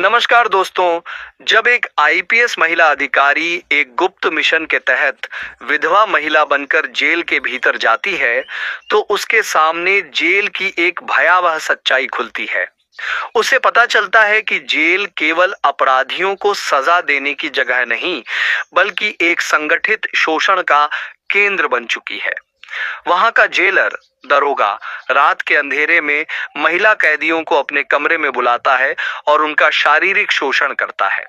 नमस्कार दोस्तों। जब एक आईपीएस महिला अधिकारी एक गुप्त मिशन के तहत विधवा महिला बनकर जेल के भीतर जाती है, तो उसके सामने जेल की एक भयावह सच्चाई खुलती है। उसे पता चलता है कि जेल केवल अपराधियों को सजा देने की जगह नहीं, बल्कि एक संगठित शोषण का केंद्र बन चुकी है। वहां का जेलर दरोगा रात के अंधेरे में महिला कैदियों को अपने कमरे में बुलाता है और उनका शारीरिक शोषण करता है।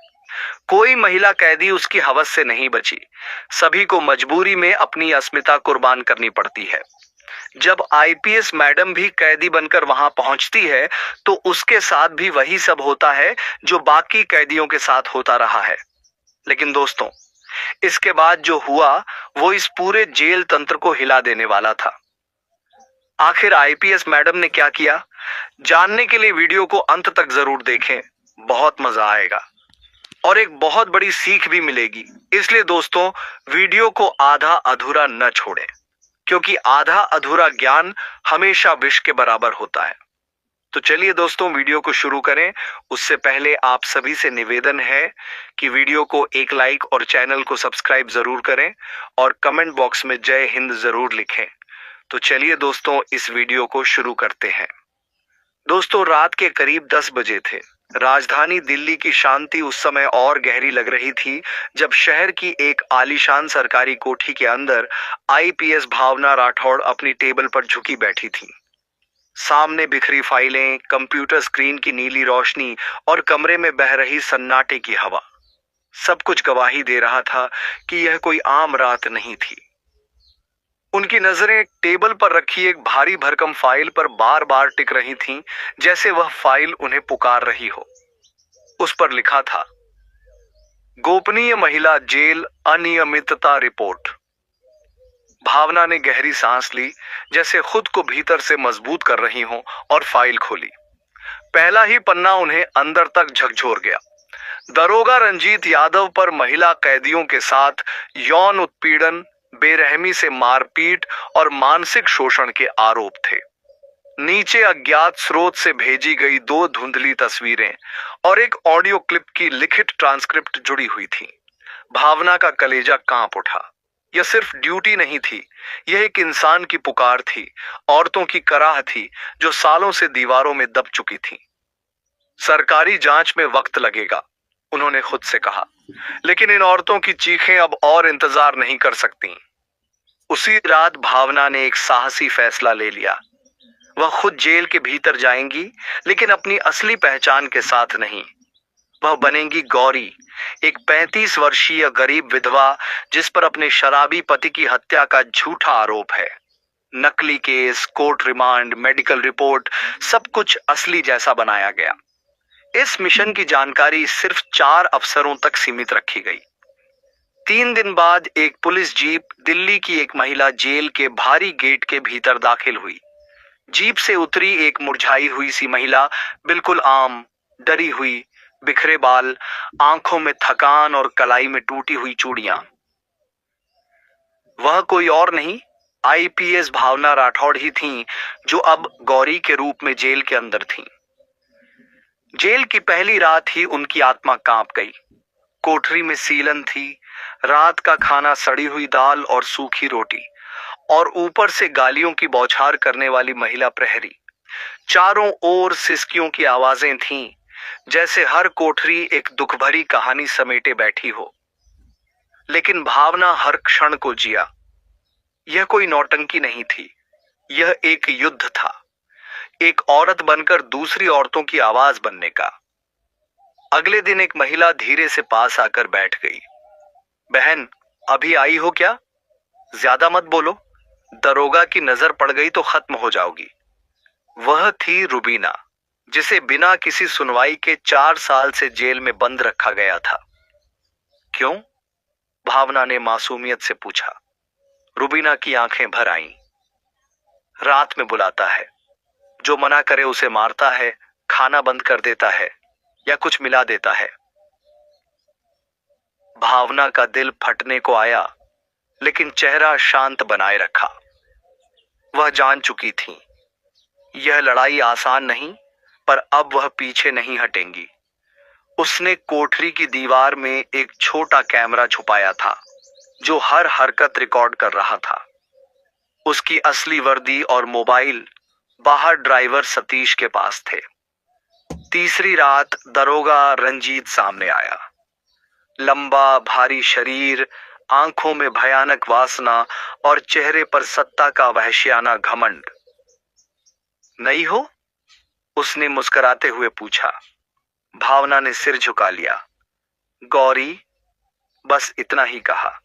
कोई महिला कैदी उसकी हवस से नहीं बची। सभी को मजबूरी में अपनी अस्मिता कुर्बान करनी पड़ती है। जब आईपीएस मैडम भी कैदी बनकर वहां पहुंचती है, तो उसके साथ भी वही सब होता है जो बाकी कैदियों के साथ होता रहा है। लेकिन दोस्तों, इसके बाद जो हुआ वो इस पूरे जेल तंत्र को हिला देने वाला था। आखिर आईपीएस मैडम ने क्या किया? जानने के लिए वीडियो को अंत तक जरूर देखें। बहुत मजा आएगा और एक बहुत बड़ी सीख भी मिलेगी। इसलिए दोस्तों, वीडियो को आधा अधूरा न छोड़ें, क्योंकि आधा अधूरा ज्ञान हमेशा विष के बराबर होता है। तो चलिए दोस्तों, वीडियो को शुरू करें। उससे पहले आप सभी से निवेदन है कि वीडियो को एक लाइक और चैनल को सब्सक्राइब जरूर करें और कमेंट बॉक्स में जय हिंद जरूर लिखें। तो चलिए दोस्तों, इस वीडियो को शुरू करते हैं। दोस्तों, रात के करीब 10 बजे थे। राजधानी दिल्ली की शांति उस समय और गहरी लग रही थी जब शहर की एक आलीशान सरकारी कोठी के अंदर आईपीएस भावना राठौड़ अपनी टेबल पर झुकी बैठी थी। सामने बिखरी फाइलें, कंप्यूटर स्क्रीन की नीली रोशनी और कमरे में बह रही सन्नाटे की हवा, सब कुछ गवाही दे रहा था कि यह कोई आम रात नहीं थी। उनकी नजरें टेबल पर रखी एक भारी भरकम फाइल पर बार बार टिक रही थीं, जैसे वह फाइल उन्हें पुकार रही हो। उस पर लिखा था, गोपनीय महिला जेल अनियमितता रिपोर्ट। भावना ने गहरी सांस ली, जैसे खुद को भीतर से मजबूत कर रही हो, और फाइल खोली। पहला ही पन्ना उन्हें अंदर तक झकझोर गया। दरोगा रंजीत यादव पर महिला कैदियों के साथ यौन उत्पीड़न, बेरहमी से मारपीट और मानसिक शोषण के आरोप थे। नीचे अज्ञात स्रोत से भेजी गई 2 धुंधली तस्वीरें और एक ऑडियो क्लिप की लिखित ट्रांसक्रिप्ट जुड़ी हुई थी। भावना का कलेजा कांप उठा। यह सिर्फ ड्यूटी नहीं थी, यह एक इंसान की पुकार थी, औरतों की कराह थी जो सालों से दीवारों में दब चुकी थी। सरकारी जांच में वक्त लगेगा, उन्होंने खुद से कहा, लेकिन इन औरतों की चीखें अब और इंतजार नहीं कर सकती। उसी रात भावना ने एक साहसी फैसला ले लिया। वह खुद जेल के भीतर जाएंगी, लेकिन अपनी असली पहचान के साथ नहीं। वह बनेंगी गौरी, एक 35 वर्षीय गरीब विधवा जिस पर अपने शराबी पति की हत्या का झूठा आरोप है। नकली case, court remand, medical report, सब कुछ असली जैसा बनाया गया। इस मिशन की जानकारी सिर्फ 4 अफसरों तक सीमित रखी गई। 3 दिन बाद एक पुलिस जीप दिल्ली की एक महिला जेल के भारी गेट के भीतर दाखिल हुई। जीप से उतरी एक मुरझाई हुई सी महिला, बिल्कुल आम, डरी हुई, बिखरे बाल, आंखों में थकान और कलाई में टूटी हुई चूड़ियां। वह कोई और नहीं, आईपीएस भावना राठौड़ ही थीं, जो अब गौरी के रूप में जेल के अंदर थीं। जेल की पहली रात ही उनकी आत्मा कांप गई। कोठरी में सीलन थी, रात का खाना सड़ी हुई दाल और सूखी रोटी, और ऊपर से गालियों की बौछार करने वाली महिला प्रहरी। चारों ओर सिसकियों की आवाजें थीं, जैसे हर कोठरी एक दुख भरी कहानी समेटे बैठी हो। लेकिन भावना हर क्षण को जिया। यह कोई नौटंकी नहीं थी, यह एक युद्ध था, एक औरत बनकर दूसरी औरतों की आवाज बनने का। अगले दिन एक महिला धीरे से पास आकर बैठ गई। बहन, अभी आई हो क्या? ज्यादा मत बोलो, दरोगा की नजर पड़ गई तो खत्म हो जाओगी। वह थी रुबीना, जिसे बिना किसी सुनवाई के 4 साल से जेल में बंद रखा गया था। क्यों? भावना ने मासूमियत से पूछा। रुबीना की आंखें भर आईं। रात में बुलाता है, जो मना करे उसे मारता है, खाना बंद कर देता है या कुछ मिला देता है। भावना का दिल फटने को आया, लेकिन चेहरा शांत बनाए रखा। वह जान चुकी थी, यह लड़ाई आसान नहीं, पर अब वह पीछे नहीं हटेंगी। उसने कोठरी की दीवार में एक छोटा कैमरा छुपाया था जो हर हरकत रिकॉर्ड कर रहा था। उसकी असली वर्दी और मोबाइल बाहर ड्राइवर सतीश के पास थे। तीसरी रात दरोगा रंजीत सामने आया। लंबा भारी शरीर, आंखों में भयानक वासना और चेहरे पर सत्ता का वहशियाना घमंड। नहीं हो? उसने मुस्कुराते हुए पूछा। भावना ने सिर झुका लिया। गौरी, बस इतना ही कहा।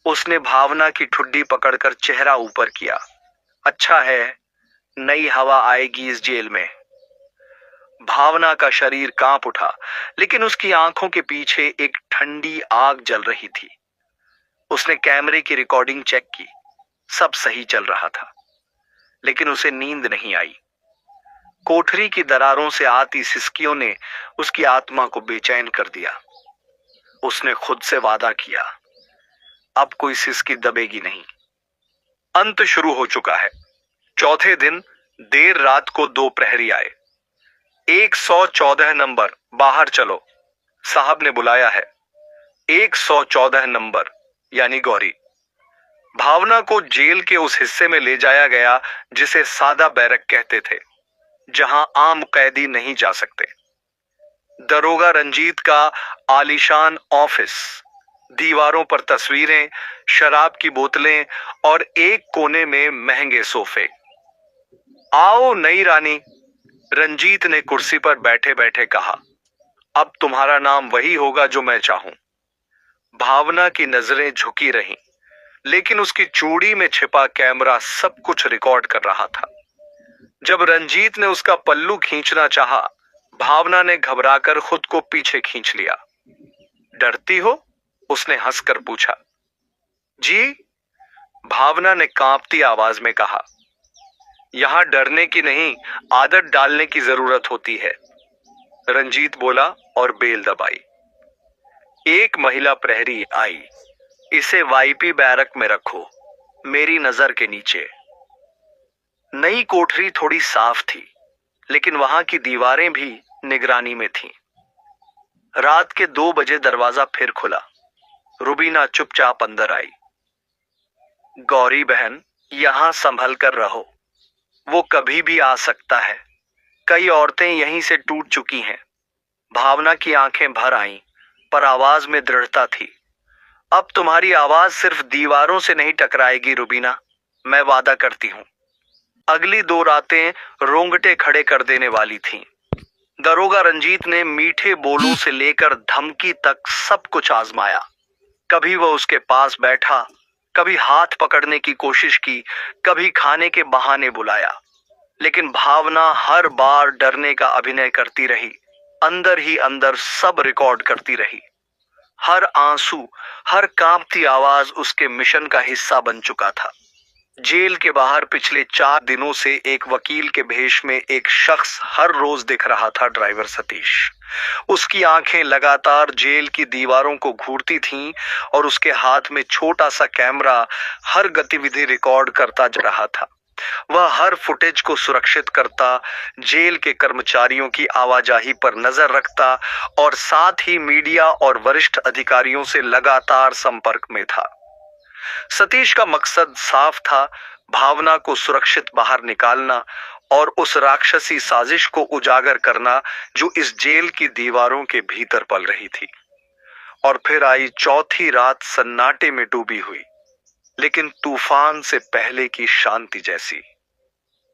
उसने भावना की ठुड्डी पकड़कर चेहरा ऊपर किया। अच्छा है, नई हवा आएगी इस जेल में। भावना का शरीर कांप उठा, लेकिन उसकी आंखों के पीछे एक ठंडी आग जल रही थी। उसने कैमरे की रिकॉर्डिंग चेक की। सब सही चल रहा था, लेकिन उसे नींद नहीं आई। कोठरी की दरारों से आती सिसकियों ने उसकी आत्मा को बेचैन कर दिया। उसने खुद से वादा किया, अब कोई सिसकी दबेगी नहीं। अंत शुरू हो चुका है। चौथे दिन देर रात को 2 प्रहरी आए। 114 नंबर, बाहर चलो, साहब ने बुलाया है। 114 नंबर यानी गौरी। भावना को जेल के उस हिस्से में ले जाया गया जिसे सादा बैरक कहते थे, जहां आम कैदी नहीं जा सकते। दरोगा रंजीत का आलीशान ऑफिस, दीवारों पर तस्वीरें, शराब की बोतलें और एक कोने में महंगे सोफे। आओ नई रानी, रंजीत ने कुर्सी पर बैठे बैठे कहा। अब तुम्हारा नाम वही होगा जो मैं चाहूं। भावना की नजरें झुकी रहीं, लेकिन उसकी चूड़ी में छिपा कैमरा सब कुछ रिकॉर्ड कर रहा था। जब रंजीत ने उसका पल्लू खींचना चाहा, भावना ने घबराकर खुद को पीछे खींच लिया। डरती हो? उसने हंसकर पूछा। जी, भावना ने कांपती आवाज में कहा। यहां डरने की नहीं, आदत डालने की जरूरत होती है, रंजीत बोला और बेल दबाई। एक महिला प्रहरी आई। इसे वाईपी बैरक में रखो, मेरी नजर के नीचे। नई कोठरी थोड़ी साफ थी, लेकिन वहां की दीवारें भी निगरानी में थीं। रात के 2 बजे दरवाजा फिर खुला। रुबीना चुपचाप अंदर आई। गौरी बहन, यहां संभल कर रहो, वो कभी भी आ सकता है। कई औरतें यहीं से टूट चुकी हैं। भावना की आंखें भर आईं, पर आवाज में दृढ़ता थी। अब तुम्हारी आवाज सिर्फ दीवारों से नहीं टकराएगी रुबीना, मैं वादा करती हूं। अगली 2 रातें रोंगटे खड़े कर देने वाली थीं। दरोगा रंजीत ने मीठे बोलों से लेकर धमकी तक सब कुछ आजमाया। कभी वह उसके पास बैठा, कभी हाथ पकड़ने की कोशिश की, कभी खाने के बहाने बुलाया, लेकिन भावना हर बार डरने का अभिनय करती रही। अंदर ही अंदर सब रिकॉर्ड करती रही। हर आंसू, हर कांपती आवाज उसके मिशन का हिस्सा बन चुका था। जेल के बाहर पिछले 4 दिनों से एक वकील के भेष में एक शख्स हर रोज दिख रहा था, ड्राइवर सतीश। उसकी आंखें लगातार जेल की दीवारों को घूरती थीं और उसके हाथ में छोटा सा कैमरा हर गतिविधि रिकॉर्ड करता जा रहा था। वह हर फुटेज को सुरक्षित करता, जेल के कर्मचारियों की आवाजाही पर नजर रखता और साथ ही मीडिया और वरिष्ठ अधिकारियों से लगातार संपर्क में था। सतीश का मकसद साफ था, भावना को सुरक्षित बाहर निकालना और उस राक्षसी साजिश को उजागर करना जो इस जेल की दीवारों के भीतर पल रही थी। और फिर आई चौथी रात, सन्नाटे में डूबी हुई, लेकिन तूफान से पहले की शांति जैसी।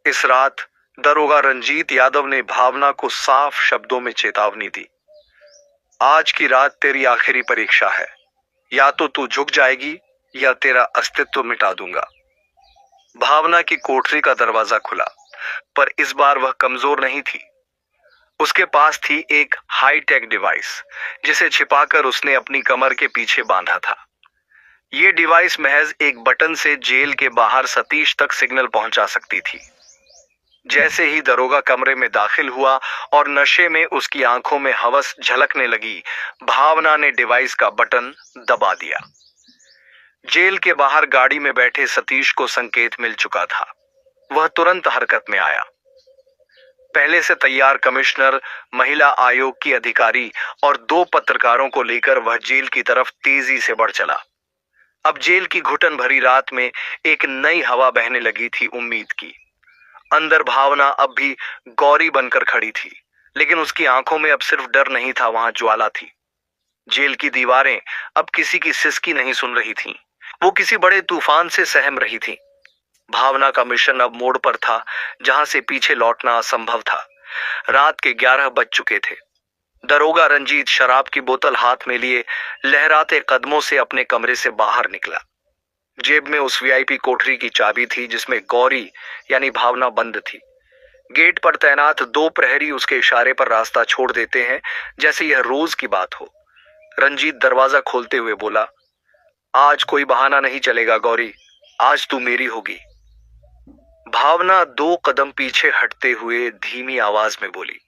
इस रात दरोगा रंजीत यादव ने भावना को साफ शब्दों में चेतावनी दी। आज की रात तेरी आखिरी परीक्षा है, या तो तू झुक जाएगी या तेरा अस्तित्व मिटा दूंगा। भावना की कोठरी का दरवाजा खुला, पर इस बार वह कमजोर नहीं थी। उसके पास थी एक हाईटेक डिवाइस, जिसे छिपाकर उसने अपनी कमर के पीछे बांधा था। यह डिवाइस महज एक बटन से जेल के बाहर सतीश तक सिग्नल पहुंचा सकती थी। जैसे ही दरोगा कमरे में दाखिल हुआ और नशे में उसकी आंखों में हवस झलकने लगी, भावना ने डिवाइस का बटन दबा दिया। जेल के बाहर गाड़ी में बैठे सतीश को संकेत मिल चुका था। वह तुरंत हरकत में आया। पहले से तैयार कमिश्नर, महिला आयोग की अधिकारी और 2 पत्रकारों को लेकर वह जेल की तरफ तेजी से बढ़ चला। अब जेल की घुटन भरी रात में एक नई हवा बहने लगी थी उम्मीद की। अंदर भावना अब भी गौरी बनकर खड़ी थी, लेकिन उसकी आंखों में अब सिर्फ डर नहीं था, वहां ज्वाला थी। जेल की दीवारें अब किसी की सिसकी नहीं सुन रही थीं, वो किसी बड़े तूफान से सहम रही थीं। भावना का मिशन अब मोड़ पर था, जहां से पीछे लौटना असंभव था। रात के 11 बज चुके थे। दरोगा रंजीत शराब की बोतल हाथ में लिए लहराते कदमों से अपने कमरे से बाहर निकला। जेब में उस वीआईपी कोठरी की चाबी थी जिसमें गौरी यानी भावना बंद थी। गेट पर तैनात 2 प्रहरी उसके इशारे पर रास्ता छोड़ देते हैं, जैसे यह रोज की बात हो। रंजीत दरवाजा खोलते हुए बोला, आज कोई बहाना नहीं चलेगा गौरी, आज तू मेरी होगी। भावना 2 कदम पीछे हटते हुए धीमी आवाज में बोली,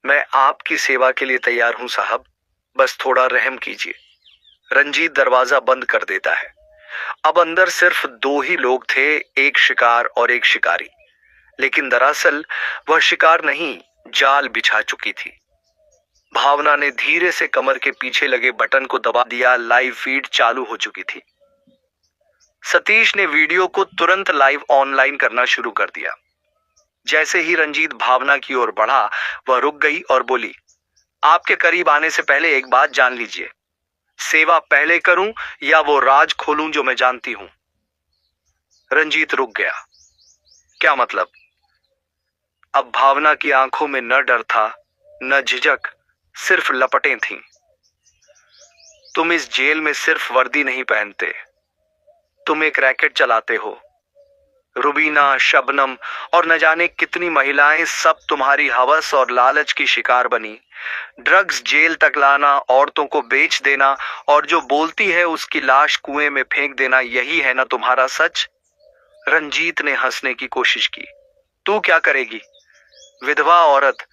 मैं आपकी सेवा के लिए तैयार हूं साहब, बस थोड़ा रहम कीजिए। रंजीत दरवाजा बंद कर देता है। अब अंदर सिर्फ 2 ही लोग थे, एक शिकार और एक शिकारी। लेकिन दरअसल वह शिकार नहीं, जाल बिछा चुकी थी। भावना ने धीरे से कमर के पीछे लगे बटन को दबा दिया। लाइव फीड चालू हो चुकी थी। सतीश ने वीडियो को तुरंत लाइव ऑनलाइन करना शुरू कर दिया। जैसे ही रंजीत भावना की ओर बढ़ा, वह रुक गई और बोली, आपके करीब आने से पहले एक बात जान लीजिए, सेवा पहले करूं या वो राज खोलूं जो मैं जानती हूं। रंजीत रुक गया। क्या मतलब? अब भावना की आंखों में न डर था, न झिझक, सिर्फ लपटें थीं। तुम इस जेल में सिर्फ वर्दी नहीं पहनते, तुम एक रैकेट चलाते हो। रुबीना, शबनम और न जाने कितनी महिलाएं सब तुम्हारी हवस और लालच की शिकार बनी। ड्रग्स जेल तक लाना, औरतों को बेच देना और जो बोलती है उसकी लाश कुएं में फेंक देना, यही है ना तुम्हारा सच? रंजीत ने हंसने की कोशिश की। तू क्या करेगी? विधवा औरत,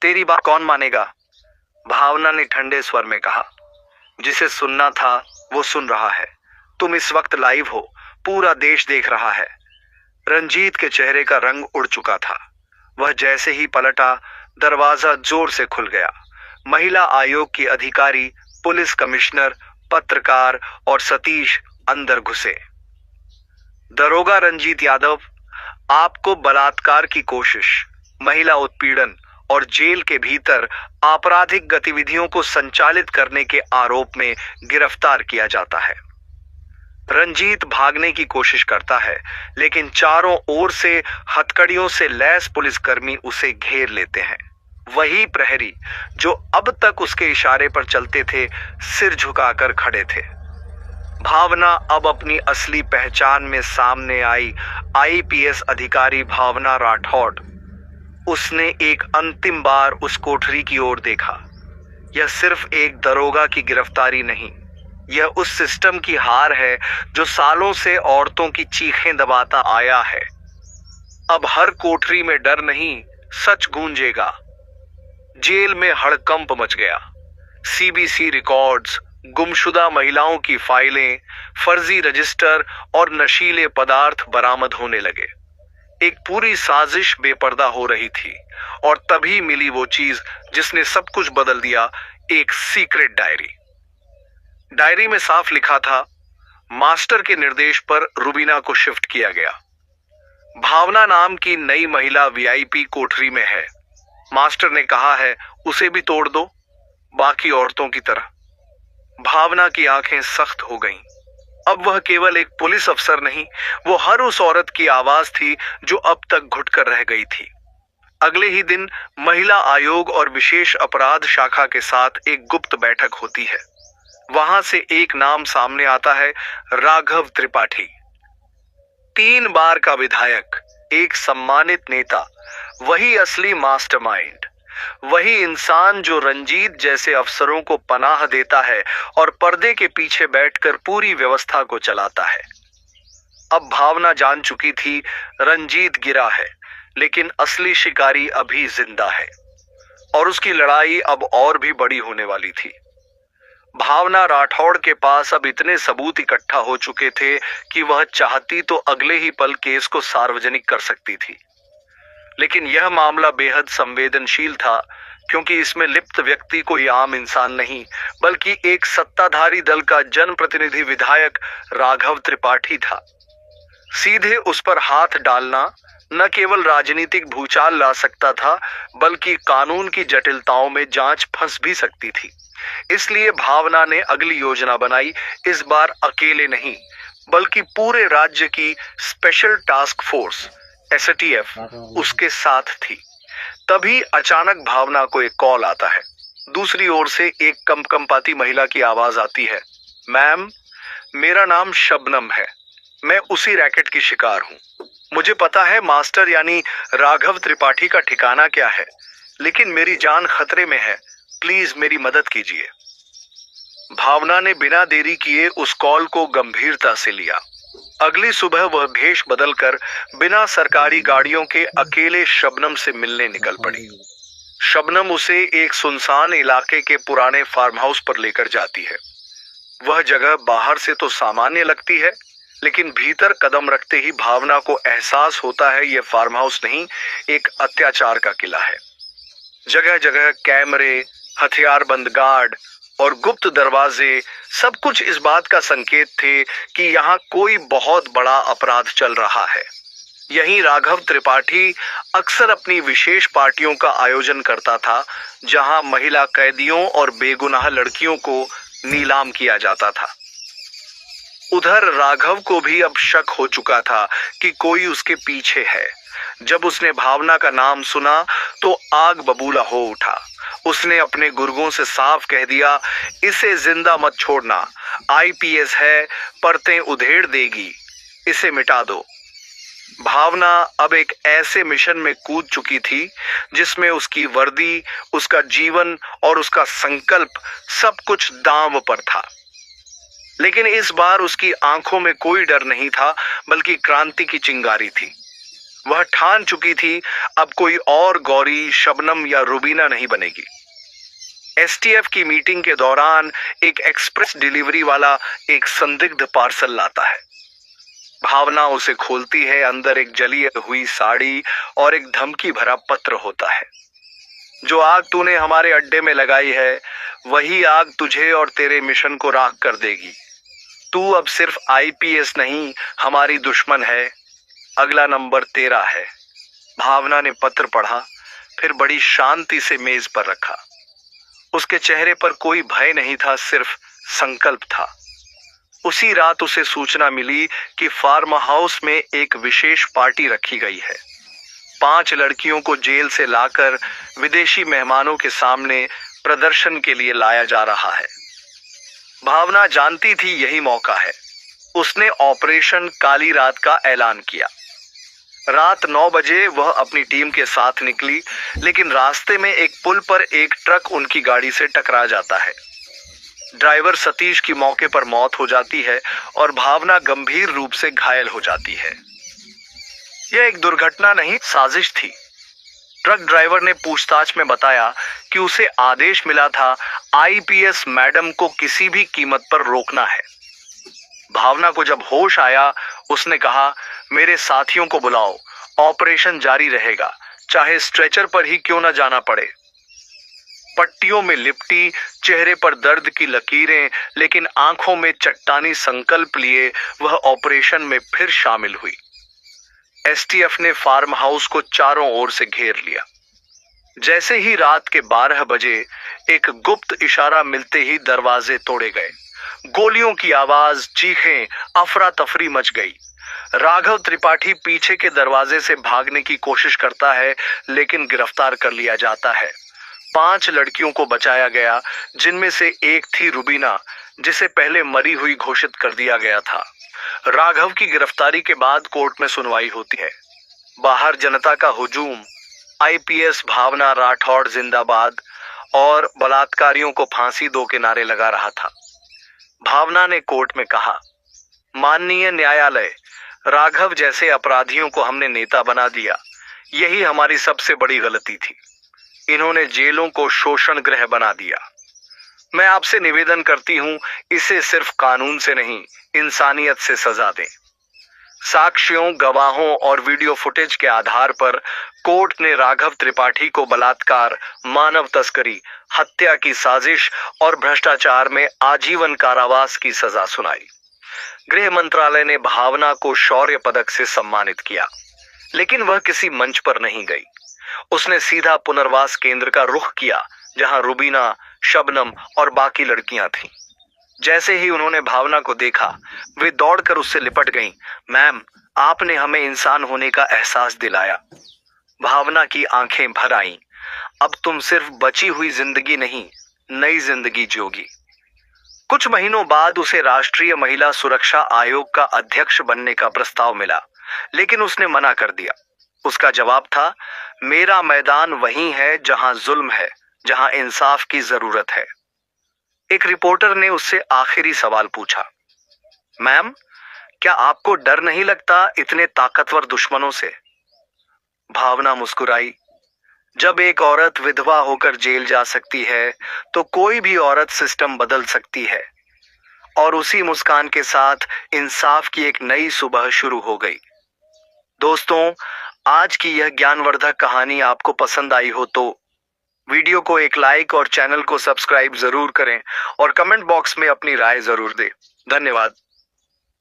तेरी बात कौन मानेगा? भावना ने ठंडे स्वर में कहा। जिसे सुनना था वो सुन रहा है। तुम इस वक्त लाइव हो, पूरा देश देख रहा है। रंजीत के चेहरे का रंग उड़ चुका था। वह जैसे ही पलटा, दरवाजा जोर से खुल गया। महिला आयोग की अधिकारी, पुलिस कमिश्नर, पत्रकार और सतीश अंदर घुसे। दरोगा रंजीत यादव, आपको बलात्कार की कोशिश, महिला उत्पीड़न और जेल के भीतर आपराधिक गतिविधियों को संचालित करने के आरोप में गिरफ्तार किया जाता है। रंजीत भागने की कोशिश करता है, लेकिन चारों ओर से हथकड़ियों से लैस पुलिसकर्मी उसे घेर लेते हैं। वही प्रहरी जो अब तक उसके इशारे पर चलते थे, सिर झुकाकर खड़े थे। भावना अब अपनी असली पहचान में सामने आई। आईपीएस अधिकारी भावना राठौड़। उसने एक अंतिम बार उस कोठरी की ओर देखा। यह सिर्फ एक दरोगा की गिरफ्तारी नहीं, यह उस सिस्टम की हार है जो सालों से औरतों की चीखें दबाता आया है। अब हर कोठरी में डर नहीं, सच गूंजेगा। जेल में हड़कंप मच गया। सीबीसी रिकॉर्ड्स, गुमशुदा महिलाओं की फाइलें, फर्जी रजिस्टर और नशीले पदार्थ बरामद होने लगे। एक पूरी साजिश बेपर्दा हो रही थी। और तभी मिली वो चीज जिसने सब कुछ बदल दिया, एक सीक्रेट डायरी। डायरी में साफ लिखा था, मास्टर के निर्देश पर रुबीना को शिफ्ट किया गया। भावना नाम की नई महिला वीआईपी कोठरी में है। मास्टर ने कहा है उसे भी तोड़ दो, बाकी औरतों की तरह। भावना की आंखें सख्त हो गईं। अब वह केवल एक पुलिस अफसर नहीं, वो हर उस औरत की आवाज थी जो अब तक घुटकर रह गई थी। अगले ही दिन महिला आयोग और विशेष अपराध शाखा के साथ एक गुप्त बैठक होती है। वहां से एक नाम सामने आता है, राघव त्रिपाठी। 3 बार का विधायक, एक सम्मानित नेता, वही असली मास्टरमाइंड, वही इंसान जो रंजीत जैसे अफसरों को पनाह देता है और पर्दे के पीछे बैठकर पूरी व्यवस्था को चलाता है। अब भावना जान चुकी थी रंजीत गिरा है, लेकिन असली शिकारी अभी जिंदा है और उसकी लड़ाई अब और भी बड़ी होने वाली थी। भावना राठौड़ के पास अब इतने सबूत इकट्ठा हो चुके थे कि वह चाहती तो अगले ही पल केस को सार्वजनिक कर सकती थी। लेकिन यह मामला बेहद संवेदनशील था, क्योंकि इसमें लिप्त व्यक्ति कोई आम इंसान नहीं, बल्कि एक सत्ताधारी दल का जनप्रतिनिधि विधायक राघव त्रिपाठी था। सीधे उस पर हाथ डालना न केवल राजनीतिक भूचाल ला सकता था, बल्कि कानून की जटिलताओं में जांच फंस भी सकती थी। इसलिए भावना ने अगली योजना बनाई, इस बार अकेले नहीं, बल्कि पूरे राज्य की स्पेशल टास्क फोर्स एसटीएफ उसके साथ थी। तभी अचानक भावना को एक कॉल आता है। दूसरी ओर से एक कंपकंपाती महिला की आवाज आती है, मैम, मेरा नाम शबनम है, मैं उसी रैकेट की शिकार हूं। मुझे पता है मास्टर यानी राघव त्रिपाठी का ठिकाना क्या है, लेकिन मेरी जान खतरे में है, प्लीज मेरी मदद कीजिए। भावना ने बिना देरी किए उस कॉल को गंभीरता से लिया। अगली सुबह वह भेष बदलकर बिना सरकारी गाड़ियों के अकेले शबनम से मिलने निकल पड़ी। शबनम उसे एक सुनसान इलाके के पुराने फार्म हाउस पर लेकर जाती है। वह जगह बाहर से तो सामान्य लगती है, लेकिन भीतर कदम रखते ही भावना को एहसास होता है यह फार्म हाउस नहीं, एक अत्याचार का किला है। जगह जगह कैमरे, हथियारबंद गार्ड और गुप्त दरवाजे, सब कुछ इस बात का संकेत थे कि यहाँ कोई बहुत बड़ा अपराध चल रहा है। यहीं राघव त्रिपाठी अक्सर अपनी विशेष पार्टियों का आयोजन करता था, जहां महिला कैदियों और बेगुनाह लड़कियों को नीलाम किया जाता था। उधर राघव को भी अब शक हो चुका था कि कोई उसके पीछे है। जब उसने भावना का नाम सुना तो आग बबूला हो उठा। उसने अपने गुर्गों से साफ कह दिया, इसे जिंदा मत छोड़ना, आईपीएस है, परतें उधेड़ देगी, इसे मिटा दो। भावना अब एक ऐसे मिशन में कूद चुकी थी जिसमें उसकी वर्दी, उसका जीवन और उसका संकल्प सब कुछ दांव पर था। लेकिन इस बार उसकी आंखों में कोई डर नहीं था, बल्कि क्रांति की चिंगारी थी। वह ठान चुकी थी, अब कोई और गौरी, शबनम या रुबीना नहीं बनेगी। एसटीएफ की मीटिंग के दौरान एक एक्सप्रेस डिलीवरी वाला एक संदिग्ध पार्सल लाता है। भावना उसे खोलती है। अंदर एक जली हुई साड़ी और एक धमकी भरा पत्र होता है। जो आग तूने हमारे अड्डे में लगाई है, वही आग तुझे और तेरे मिशन को राख कर देगी। तू अब सिर्फ आईपीएस नहीं, हमारी दुश्मन है। अगला नंबर तेरा है। भावना ने पत्र पढ़ा, फिर बड़ी शांति से मेज पर रखा। उसके चेहरे पर कोई भय नहीं था, सिर्फ संकल्प था। उसी रात उसे सूचना मिली कि फार्म हाउस में एक विशेष पार्टी रखी गई है। 5 लड़कियों को जेल से लाकर विदेशी मेहमानों के सामने प्रदर्शन के लिए लाया जा रहा है। भावना जानती थी यही मौका है। उसने ऑपरेशन काली रात का ऐलान किया। रात 9 बजे वह अपनी टीम के साथ निकली, लेकिन रास्ते में एक पुल पर एक ट्रक उनकी गाड़ी से टकरा जाता है। ड्राइवर सतीश की मौके पर मौत हो जाती है और भावना गंभीर रूप से घायल हो जाती है। यह एक दुर्घटना नहीं, साजिश थी। ट्रक ड्राइवर ने पूछताछ में बताया कि उसे आदेश मिला था आईपीएस मैडम को किसी भी कीमत पर रोकना है। भावना को जब होश आया, उसने कहा, मेरे साथियों को बुलाओ, ऑपरेशन जारी रहेगा, चाहे स्ट्रेचर पर ही क्यों न जाना पड़े। पट्टियों में लिपटी, चेहरे पर दर्द की लकीरें, लेकिन आंखों में चट्टानी संकल्प लिए वह ऑपरेशन में फिर शामिल हुई। एसटीएफ ने फार्म हाउस को चारों ओर से घेर लिया। जैसे ही रात के 12 बजे एक गुप्त इशारा मिलते ही दरवाजे तोड़े गए। गोलियों की आवाज, चीखें, अफरा तफरी मच गई। राघव त्रिपाठी पीछे के दरवाजे से भागने की कोशिश करता है, लेकिन गिरफ्तार कर लिया जाता है। 5 लड़कियों को बचाया गया, जिनमें से एक थी रुबीना, जिसे पहले मरी हुई घोषित कर दिया गया था। राघव की गिरफ्तारी के बाद कोर्ट में सुनवाई होती है। बाहर जनता का हुजूम, आईपीएस भावना राठौड़ जिंदाबाद और बलात्कारियों को फांसी दो के नारे लगा रहा था। भावना ने कोर्ट में कहा, माननीय न्यायालय, राघव जैसे अपराधियों को हमने नेता बना दिया। यही हमारी सबसे बड़ी गलती थी। इन्होंने जेलों को शोषण गृह बना दिया। मैं आपसे निवेदन करती हूं, इसे सिर्फ कानून से नहीं, इंसानियत से सजा दें। साक्ष्यों, गवाहों और वीडियो फुटेज के आधार पर कोर्ट ने राघव त्रिपाठी को बलात्कार, मानव तस्करी, हत्या की साजिश और भ्रष्टाचार में आजीवन कारावास की सजा सुनाई। गृह मंत्रालय ने भावना को शौर्य पदक से सम्मानित किया, लेकिन वह किसी मंच पर नहीं गई। उसने सीधा पुनर्वास केंद्र का रुख किया, जहां रुबीना, शबनम और बाकी लड़कियां थीं। जैसे ही उन्होंने भावना को देखा, वे दौड़कर उससे लिपट गईं। मैम, आपने हमें इंसान होने का एहसास दिलाया। भावना की आंखें भर आईं। अब तुम सिर्फ बची हुई जिंदगी नहीं, नई जिंदगी जियोगी। कुछ महीनों बाद उसे राष्ट्रीय महिला सुरक्षा आयोग का अध्यक्ष बनने का प्रस्ताव मिला, लेकिन उसने मना कर दिया। उसका जवाब था, मेरा मैदान वहीं है जहां जुल्म है, जहां इंसाफ की जरूरत है। एक रिपोर्टर ने उससे आखिरी सवाल पूछा, मैम, क्या आपको डर नहीं लगता इतने ताकतवर दुश्मनों से? भावना मुस्कुराई। जब एक औरत विधवा होकर जेल जा सकती है, तो कोई भी औरत सिस्टम बदल सकती है। और उसी मुस्कान के साथ इंसाफ की एक नई सुबह शुरू हो गई। दोस्तों, आज की यह ज्ञानवर्धक कहानी आपको पसंद आई हो तो वीडियो को एक लाइक और चैनल को सब्सक्राइब जरूर करें और कमेंट बॉक्स में अपनी राय जरूर दें। धन्यवाद।